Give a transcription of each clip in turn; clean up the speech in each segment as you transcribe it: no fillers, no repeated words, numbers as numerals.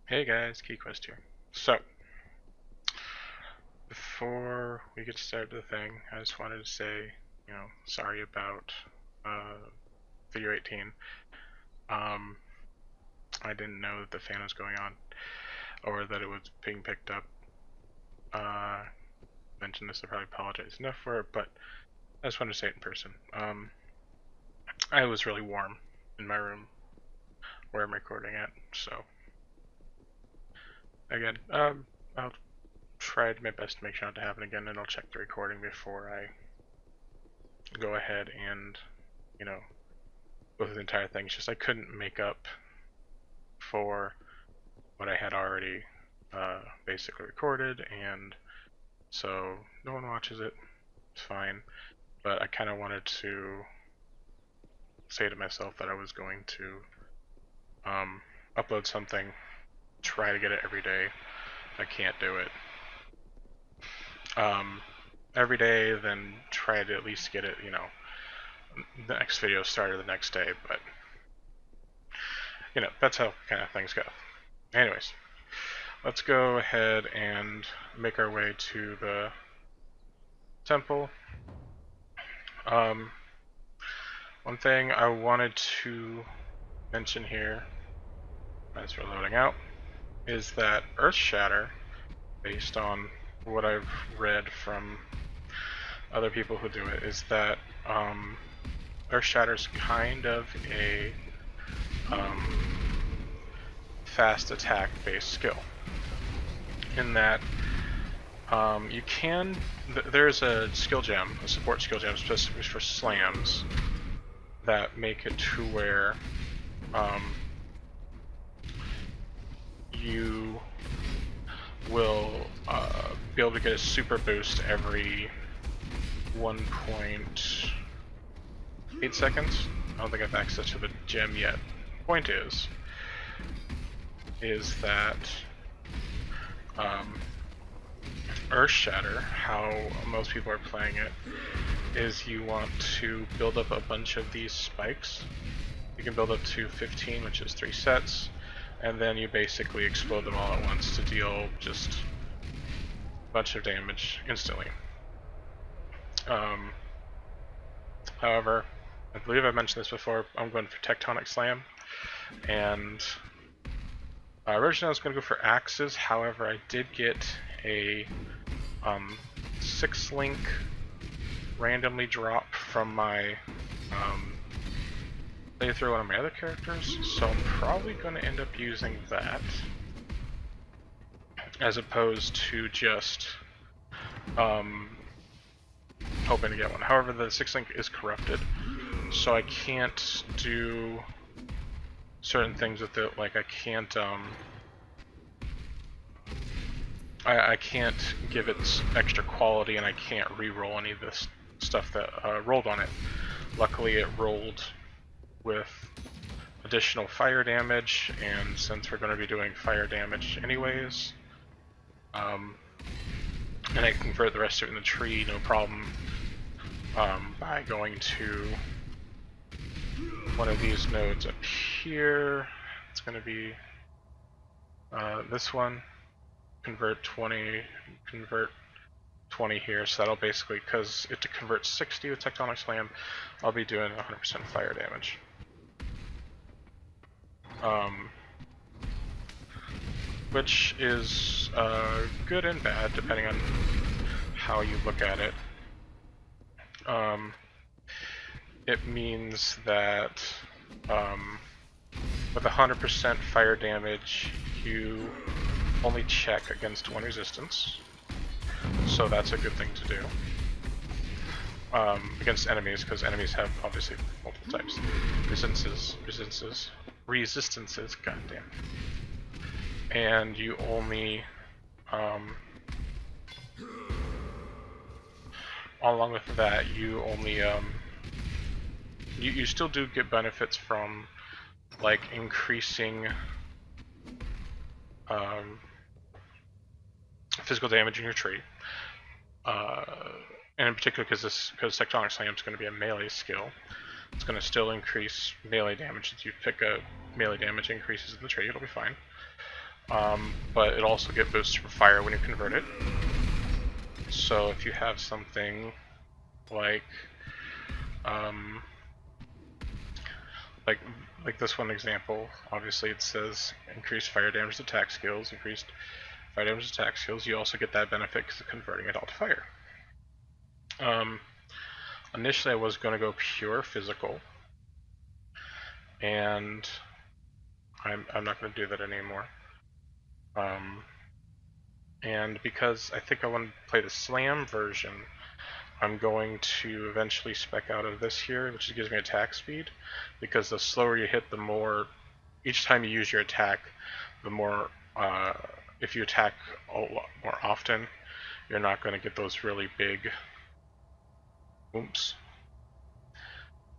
Hey guys, Kiequest here. So, before we get started with the thing, I just wanted to say, sorry about video 18. I didn't know that the fan was going on, or that it was being picked up. Mentioned this, I probably apologize enough for it, but I just wanted to say it in person. I was really warm in my room where I'm recording at, so again, I'll try my best to make sure not to happen again, and I'll check the recording before I go ahead and, go through the entire thing. It's just I couldn't make up for what I had already basically recorded, and so no one watches it. It's fine, but I kind of wanted to say to myself that I was going to upload something, try to get it every day. I can't do it every day, then try to at least get it, the next video started the next day, but that's how kind of things go. Anyways, let's go ahead and make our way to the temple. One thing I wanted to mention here, as we're loading out, is that Earthshatter, based on what I've read from other people who do it, is that Earthshatter's kind of a fast attack based skill, in that you can, there's a skill gem, a support skill gem specifically for slams, that make it to where you will be able to get a super boost every 1.8 seconds. I don't think I've access to the gem yet. Point is that Earthshatter, how most people are playing it, is you want to build up a bunch of these spikes. You can build up to 15, which is 3 sets, and then you basically explode them all at once to deal just a bunch of damage instantly. However, I believe I mentioned this before, I'm going for Tectonic Slam, and originally I was going to go for axes. However, I did get a 6-link randomly drop from my playthrough one of my other characters, so I'm probably going to end up using that as opposed to just hoping to get one. However, the 6-link is corrupted, so I can't do certain things with it. Like I can't I can't give it extra quality, and I can't re-roll any of this stuff that rolled on it. Luckily, it rolled with additional fire damage, and since we're going to be doing fire damage anyways, and I can convert the rest of it in the tree, no problem, by going to one of these nodes up here. It's going to be this one. Convert 20 here, so that'll basically, because it converts 60 with Tectonic Slam, I'll be doing 100% fire damage. Which is good and bad depending on how you look at it. It means that with 100% fire damage, you only check against one resistance, so that's a good thing to do against enemies, because enemies have obviously multiple types. Resistances, goddamn. And you only along with that, you only you still do get benefits from like increasing physical damage in your tree, and in particular because Tectonic Slam is going to be a melee skill, it's going to still increase melee damage. If you pick a melee damage increases in the tree, it'll be fine. but it'll also get boosted from fire when you convert it. So if you have something like like this one example, obviously it says increased fire damage attack skills, increased fire damage attack skills. You also get that benefit because of converting it all to fire. Initially I was going to go pure physical, and I'm not going to do that anymore. And because I think I want to play the slam version, I'm going to eventually spec out of this here, which gives me attack speed, because the slower you hit, the more, each time you use your attack, the more, if you attack a lot more often, you're not going to get those really big oomph.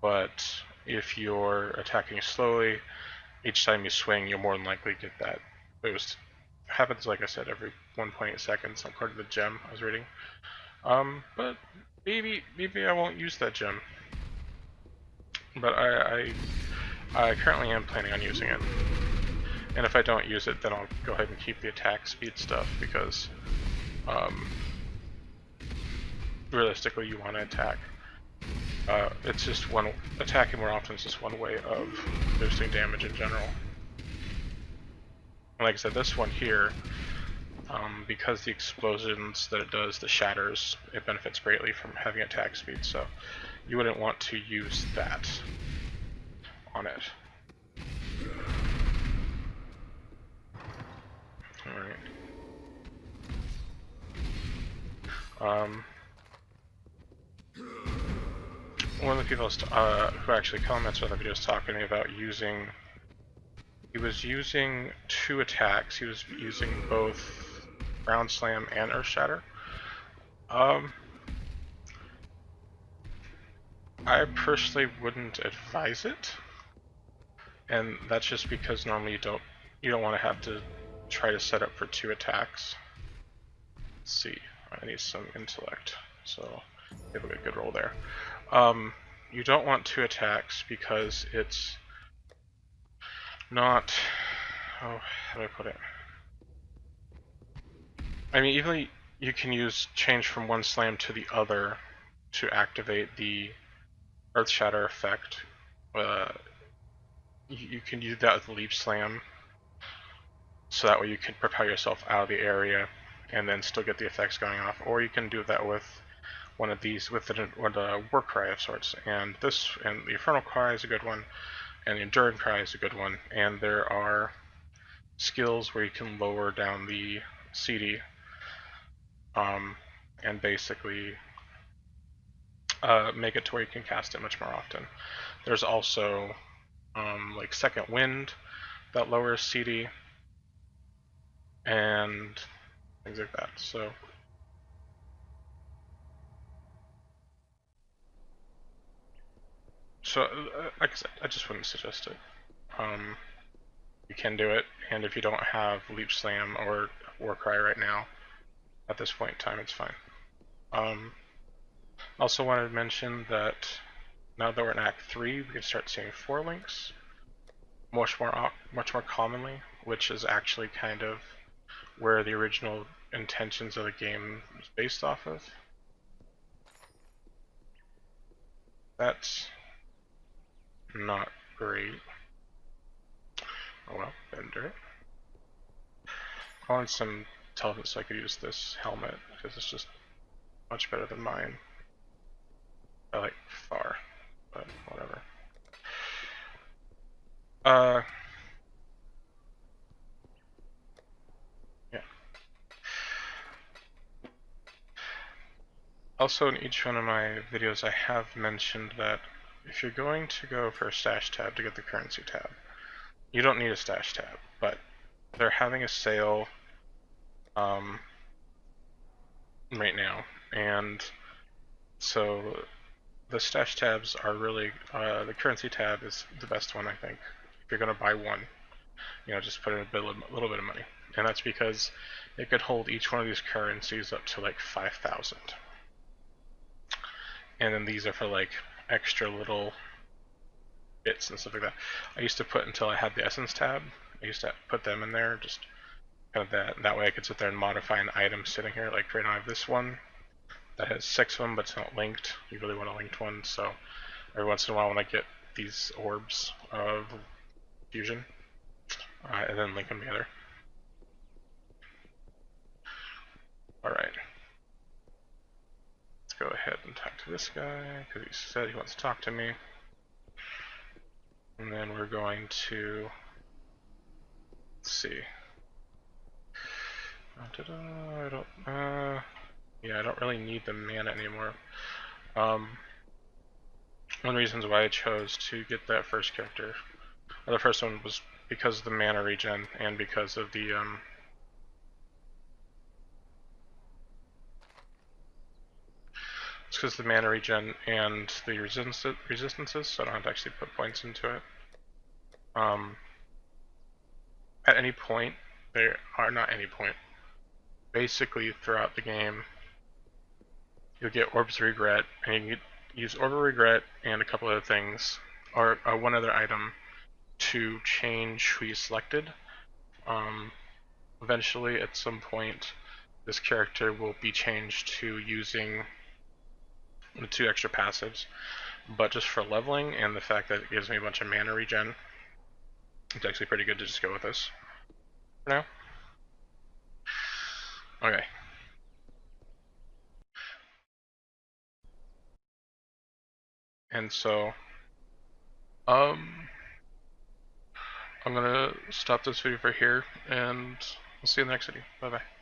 But if you're attacking slowly, each time you swing, you'll more than likely get that boost. It happens, like I said, every 1.8 seconds, according to the gem I was reading. But maybe I won't use that gem. But I currently am planning on using it. And if I don't use it, then I'll go ahead and keep the attack speed stuff, because realistically you want to attack. It's just one, attacking more often is just one way of boosting damage in general. And like I said, this one here, because the explosions that it does, the shatters, it benefits greatly from having attack speed, so you wouldn't want to use that on it. Alright. One of the people who actually comments on the video was talking to me about using, he was using two attacks. He was using both Ground Slam and Earth Shatter. I personally wouldn't advise it, and that's just because normally you don't want to have to try to set up for two attacks. Let's see, I need some intellect, so give a good roll there. You don't want two attacks because it's not, oh, how do I put it? I mean, even you can change from one slam to the other to activate the Earth Shatter effect. You can use that with Leap Slam, so that way you can propel yourself out of the area and then still get the effects going off. Or you can do that with one of these, with the War Cry of sorts. And the Infernal Cry is a good one, and the Enduring Cry is a good one. And there are skills where you can lower down the CD, and basically make it to where you can cast it much more often. There's also like Second Wind that lowers CD and things like that. So like I said, I just wouldn't suggest it. You can do it, and if you don't have Leap Slam or War Cry right now, at this point in time, it's fine. Also wanted to mention that now that we're in Act 3, we can start seeing 4 links much more commonly, which is actually kind of where the original intentions of the game was based off of. That's not great. Oh well, better. I wanted some intelligence so I could use this helmet, because it's just much better than mine. I like far, but whatever. Yeah. Also, in each one of my videos, I have mentioned that if you're going to go for a stash tab to get the currency tab, you don't need a stash tab, but they're having a sale right now, and so the stash tabs are really, the currency tab is the best one, I think. If you're going to buy one, just put in a little bit of money. And that's because it could hold each one of these currencies up to like 5,000. And then these are for like extra little bits and stuff like that. I used to put, until I had the essence tab, I used to put them in there, just kind of that way I could sit there and modify an item sitting here. Like right now I have this one that has 6 of them, but it's not linked. You really want a linked one, so every once in a while when I get these orbs of fusion, and then link them together. Alright. Let's go ahead and talk to this guy, because he said he wants to talk to me. And then we're going to, let's see. Yeah, I don't really need the mana anymore. One of the reasons why I chose to get that first character, the first one, was because of the mana regen and because of the it's because of the mana regen and the resistances, so I don't have to actually put points into it. At any point, there are not any point. Basically, throughout the game, you'll get Orbs of Regret, and you can use Orb of Regret and a couple other things, or one other item, to change who you selected. Eventually, at some point, this character will be changed to using the 2 extra passives, but just for leveling and the fact that it gives me a bunch of mana regen, it's actually pretty good to just go with this for now. Okay. And so, I'm gonna stop this video for here, and we'll see you in the next video. Bye bye.